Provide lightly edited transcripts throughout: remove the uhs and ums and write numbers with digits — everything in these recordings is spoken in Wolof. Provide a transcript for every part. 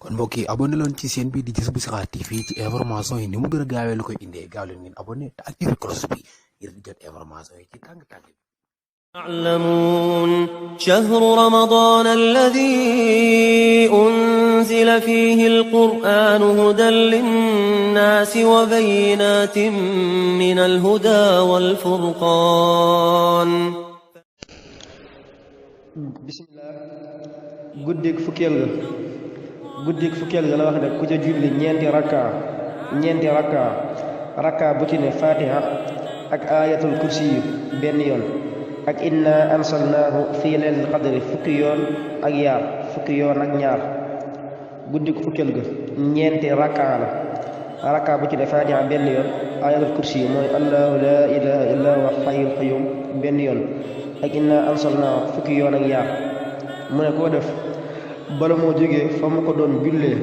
kon mbokk yi abonné leen ci chaîne bi di Jazboul Chikhar TV ci information yi ni mu gën a gaawee lu koy indee gaaw leen ngeen abonné te activé cloche bi ngir di jot information yi ci tàng-tàng bi. يعلمون شهر رمضان الذي أنزل فيه القرآن هدى للناس وبينات من الهدى والفرقان. بسم الله. guddik fukkeel ga la wax ne ku ca julli ñeenti rakka bu ci ne fatiha ak ayatul kursi yu benn yoon ak inna ansalnaahu fii laylatil qadri fukki yoon ak ñaar guddik fukkeel ga ñeenti rakka la rakka bu ci ne fatiha benn yoon ayatul kursi yu mooy allahu laa ilaha illa huwa hayyul qayyum benn yoon ak inna ansalnaahu fukki yoon ak ñaar mu ne koo def bala moo jógee fa mu ko doon jullee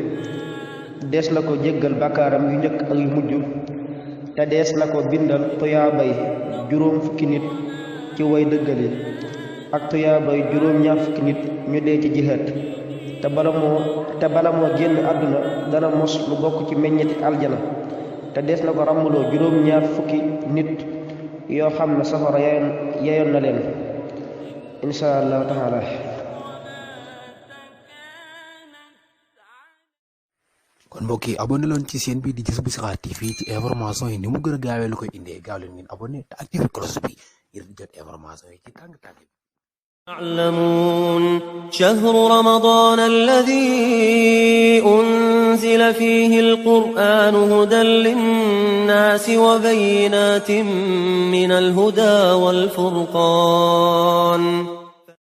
dees na ko jéggal bakkaaram yu njëkk ak yu mujj te dees na ko bindal tuyaabay juróom fukki nit ci way dëggal yi ak tuyaabay juróom ñaar fukki nit ñu dee ci jihaad te bala moo génn àdduna dana mos lu bokk ci meññeti aljana te dees na ko ràmmuloo juróom ñaar fukki nit yoo xam ne safara yeyoon na leen insha allahu taala. kon mbokk yi abonné leen ci chaîne bi di Jazboul Chikhar TV ci information yi ni mu gën a gaawee lu koy indee gaaw leen ngeen abonné te activé cloche bi ngir di jot information yi ci tàng-tàng bi. يعلمون شهر رمضان الذي أنزل فيه القرآن هدى للناس وبينات من الهدى والفرقان.